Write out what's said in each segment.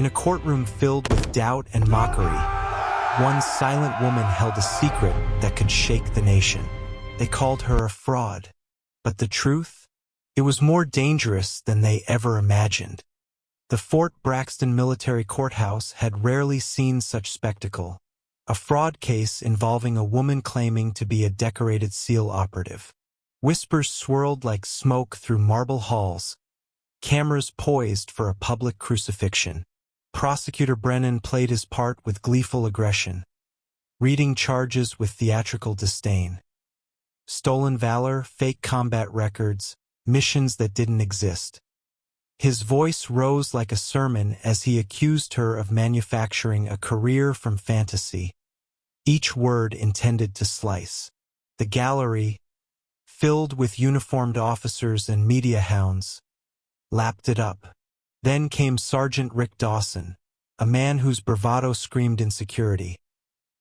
In a courtroom filled with doubt and mockery, one silent woman held a secret that could shake the nation. They called her a fraud. But the truth? It was more dangerous than they ever imagined. The Fort Braxton Military Courthouse had rarely seen such spectacle. A fraud case involving a woman claiming to be a decorated SEAL operative. Whispers swirled like smoke through marble halls. Cameras poised for a public crucifixion. Prosecutor Brennan played his part with gleeful aggression, reading charges with theatrical disdain. Stolen valor, fake combat records, missions that didn't exist. His voice rose like a sermon as he accused her of manufacturing a career from fantasy, each word intended to slice. The gallery, filled with uniformed officers and media hounds, lapped it up. Then came Sergeant Rick Dawson, a man whose bravado screamed insecurity,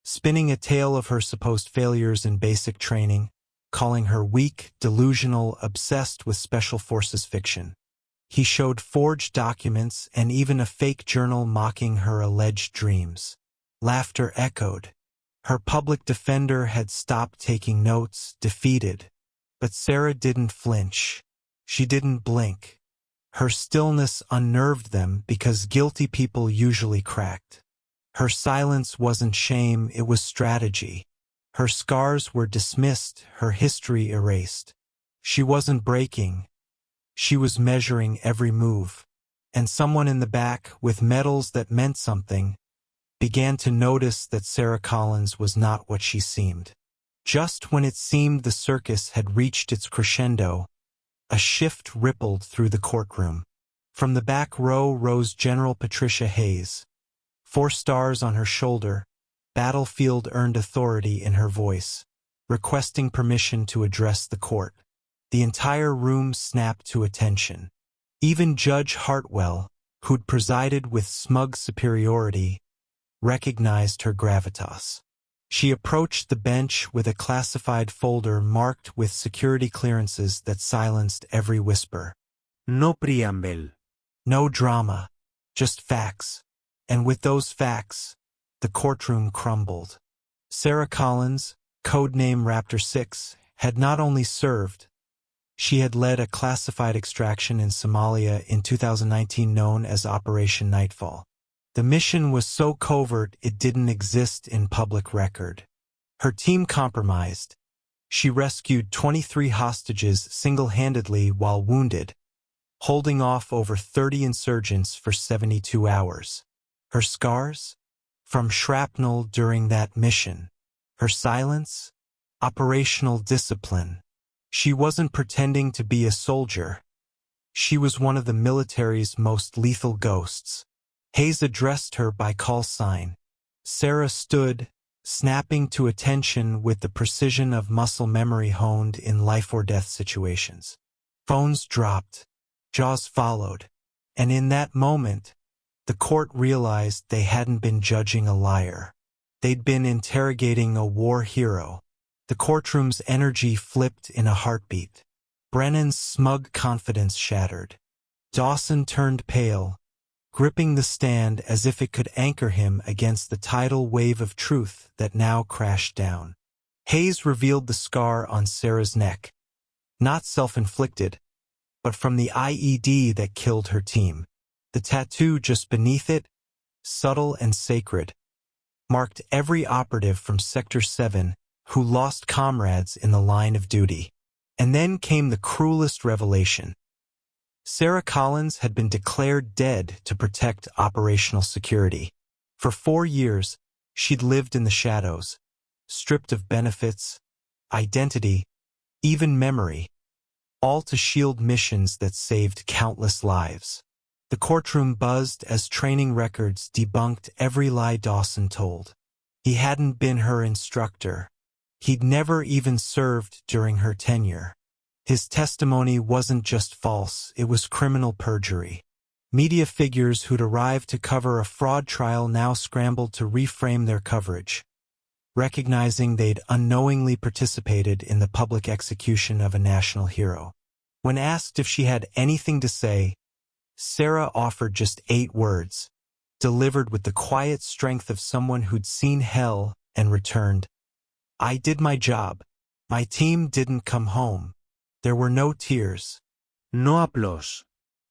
spinning a tale of her supposed failures in basic training, calling her weak, delusional, obsessed with special forces fiction. He showed forged documents and even a fake journal mocking her alleged dreams. Laughter echoed. Her public defender had stopped taking notes, defeated. But Sarah didn't flinch. She didn't blink. Her stillness unnerved them because guilty people usually cracked. Her silence wasn't shame, it was strategy. Her scars were dismissed, her history erased. She wasn't breaking. She was measuring every move. And someone in the back, with medals that meant something, began to notice that Sarah Collins was not what she seemed. Just when it seemed the circus had reached its crescendo, a shift rippled through the courtroom. From the back row rose General Patricia Hayes. 4 stars on her shoulder, battlefield-earned authority in her voice, requesting permission to address the court. The entire room snapped to attention. Even Judge Hartwell, who'd presided with smug superiority, recognized her gravitas. She approached the bench with a classified folder marked with security clearances that silenced every whisper. No preamble. No drama, just facts. And with those facts, the courtroom crumbled. Sarah Collins, codename Raptor 6, had not only served, she had led a classified extraction in Somalia in 2019 known as Operation Nightfall. The mission was so covert it didn't exist in public record. Her team compromised. She rescued 23 hostages single-handedly while wounded, holding off over 30 insurgents for 72 hours. Her scars? From shrapnel during that mission. Her silence? Operational discipline. She wasn't pretending to be a soldier. She was one of the military's most lethal ghosts. Hayes addressed her by call sign. Sarah stood, snapping to attention with the precision of muscle memory honed in life-or-death situations. Phones dropped. Jaws followed. And in that moment, the court realized they hadn't been judging a liar. They'd been interrogating a war hero. The courtroom's energy flipped in a heartbeat. Brennan's smug confidence shattered. Dawson turned pale, gripping the stand as if it could anchor him against the tidal wave of truth that now crashed down. Hayes revealed the scar on Sarah's neck. Not self-inflicted, but from the IED that killed her team. The tattoo just beneath it, subtle and sacred, marked every operative from Sector 7 who lost comrades in the line of duty. And then came the cruelest revelation. Sarah Collins had been declared dead to protect operational security. For 4 years, she'd lived in the shadows, stripped of benefits, identity, even memory, all to shield missions that saved countless lives. The courtroom buzzed as training records debunked every lie Dawson told. He hadn't been her instructor. He'd never even served during her tenure. His testimony wasn't just false, it was criminal perjury. Media figures who'd arrived to cover a fraud trial now scrambled to reframe their coverage, recognizing they'd unknowingly participated in the public execution of a national hero. When asked if she had anything to say, Sarah offered just 8 words. delivered with the quiet strength of someone who'd seen hell and returned. I did my job. My team didn't come home. There were no tears. No applause.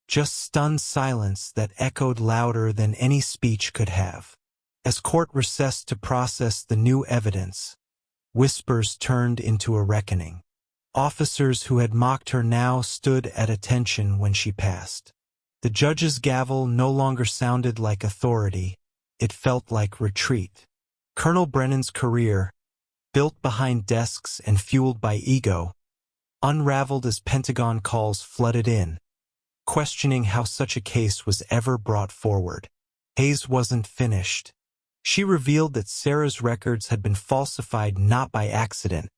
Just stunned silence that echoed louder than any speech could have. As court recessed to process the new evidence, whispers turned into a reckoning. Officers who had mocked her now stood at attention when she passed. The judge's gavel no longer sounded like authority. It felt like retreat. Colonel Brennan's career, built behind desks and fueled by ego, unraveled as Pentagon calls flooded in, questioning how such a case was ever brought forward. Hayes wasn't finished. She revealed that Sarah's records had been falsified not by accident,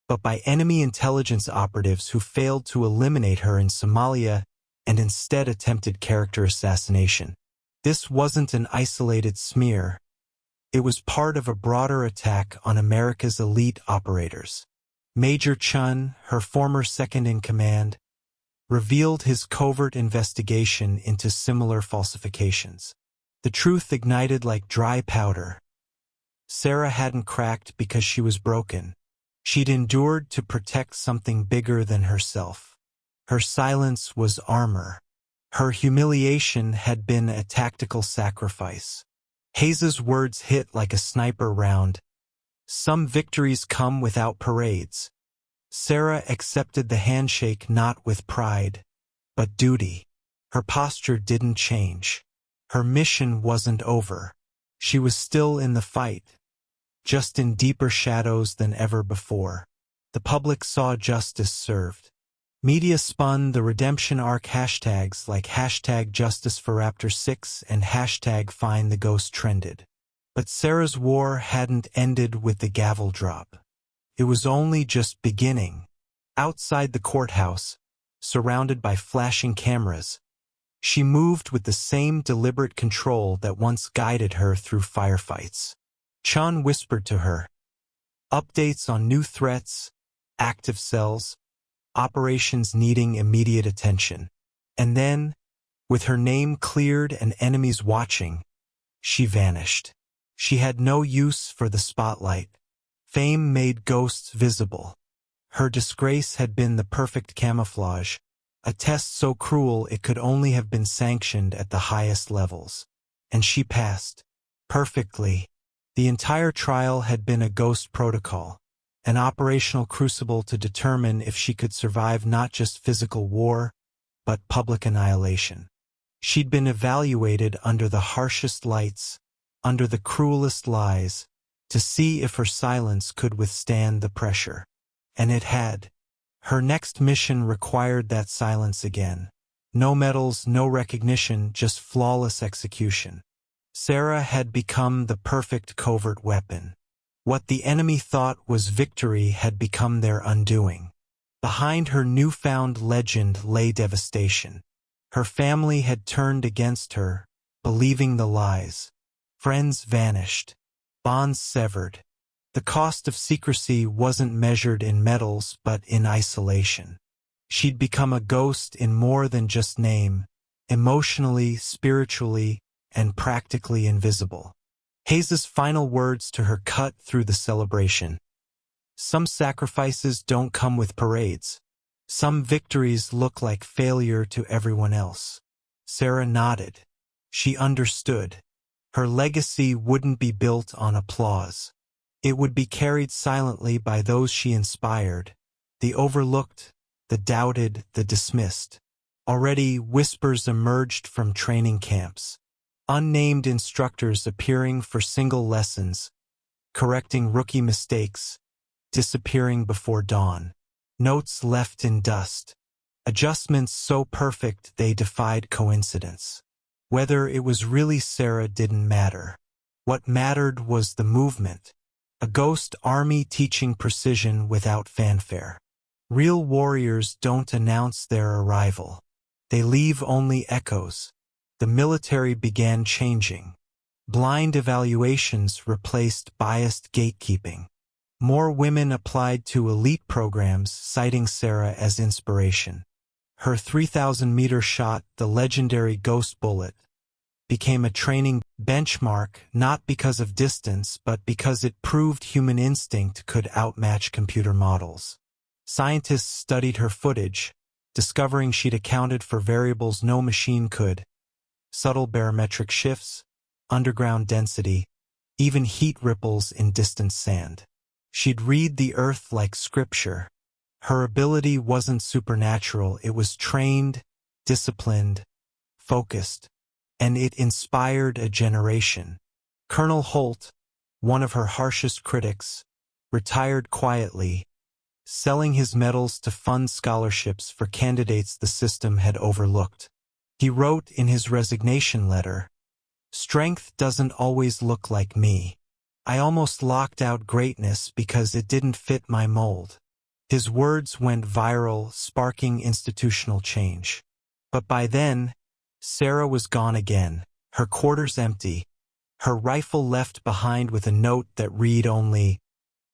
but by enemy intelligence operatives who failed to eliminate her in Somalia and instead attempted character assassination. This wasn't an isolated smear. It was part of a broader attack on America's elite operators. Major Chun, her former second-in-command, revealed his covert investigation into similar falsifications. The truth ignited like dry powder. Sarah hadn't cracked because she was broken. She'd endured to protect something bigger than herself. Her silence was armor. Her humiliation had been a tactical sacrifice. Hayes's words hit like a sniper round. Some victories come without parades. Sarah accepted the handshake not with pride, but duty. Her posture didn't change. Her mission wasn't over. She was still in the fight, just in deeper shadows than ever before. The public saw justice served. Media spun the redemption arc hashtags like #JusticeForRaptor6 and #FindTheGhost trended. But Sarah's war hadn't ended with the gavel drop. It was only just beginning. Outside the courthouse, surrounded by flashing cameras, she moved with the same deliberate control that once guided her through firefights. Chun whispered to her, updates on new threats, active cells, operations needing immediate attention. And then, with her name cleared and enemies watching, she vanished. She had no use for the spotlight. Fame made ghosts visible. Her disgrace had been the perfect camouflage, a test so cruel it could only have been sanctioned at the highest levels. And she passed. Perfectly. The entire trial had been a ghost protocol, an operational crucible to determine if she could survive not just physical war, but public annihilation. She'd been evaluated under the harshest lights, under the cruelest lies, to see if her silence could withstand the pressure. And it had. Her next mission required that silence again. No medals, no recognition, just flawless execution. Sarah had become the perfect covert weapon. What the enemy thought was victory had become their undoing. Behind her newfound legend lay devastation. Her family had turned against her, believing the lies. Friends vanished. Bonds severed. The cost of secrecy wasn't measured in medals but in isolation. She'd become a ghost in more than just name, emotionally, spiritually, and practically invisible. Hayes's final words to her cut through the celebration. Some sacrifices don't come with parades. Some victories look like failure to everyone else. Sarah nodded. She understood. Her legacy wouldn't be built on applause. It would be carried silently by those she inspired, the overlooked, the doubted, the dismissed. Already whispers emerged from training camps. Unnamed instructors appearing for single lessons, correcting rookie mistakes, disappearing before dawn. Notes left in dust. Adjustments so perfect they defied coincidence. Whether it was really Sarah didn't matter. What mattered was the movement. A ghost army teaching precision without fanfare. Real warriors don't announce their arrival. They leave only echoes. The military began changing. Blind evaluations replaced biased gatekeeping. More women applied to elite programs, citing Sarah as inspiration. Her 3,000-meter shot, the legendary Ghost Bullet, became a training benchmark not because of distance but because it proved human instinct could outmatch computer models. Scientists studied her footage, discovering she'd accounted for variables no machine could: subtle barometric shifts, underground density, even heat ripples in distant sand. She'd read the earth like scripture. Her ability wasn't supernatural, it was trained, disciplined, focused, and it inspired a generation. Colonel Holt, one of her harshest critics, retired quietly, selling his medals to fund scholarships for candidates the system had overlooked. He wrote in his resignation letter, "Strength doesn't always look like me. I almost locked out greatness because it didn't fit my mold." His words went viral, sparking institutional change. But by then, Sarah was gone again, her quarters empty, her rifle left behind with a note that read only,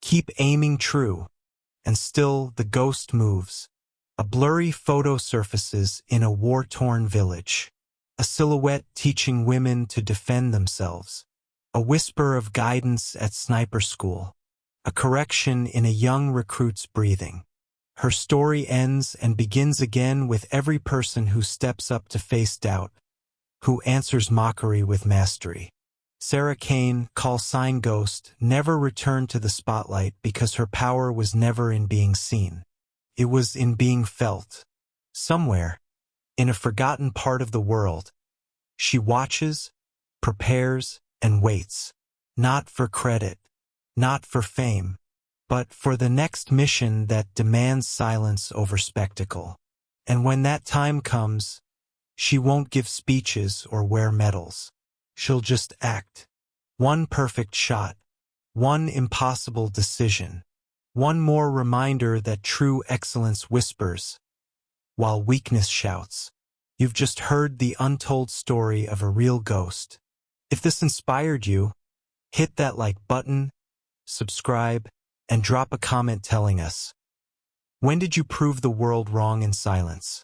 "Keep aiming true." And still the ghost moves. A blurry photo surfaces in a war-torn village. A silhouette teaching women to defend themselves. A whisper of guidance at sniper school. A correction in a young recruit's breathing. Her story ends and begins again with every person who steps up to face doubt, who answers mockery with mastery. Sarah Kane, call sign Ghost, never returned to the spotlight because her power was never in being seen. It was in being felt. Somewhere, in a forgotten part of the world, she watches, prepares, and waits. Not for credit, not for fame, but for the next mission that demands silence over spectacle. And when that time comes, she won't give speeches or wear medals. She'll just act. One perfect shot, one impossible decision, one more reminder that true excellence whispers, while weakness shouts. You've just heard the untold story of a real ghost. If this inspired you, hit that like button, subscribe, and drop a comment telling us, when did you prove the world wrong in silence?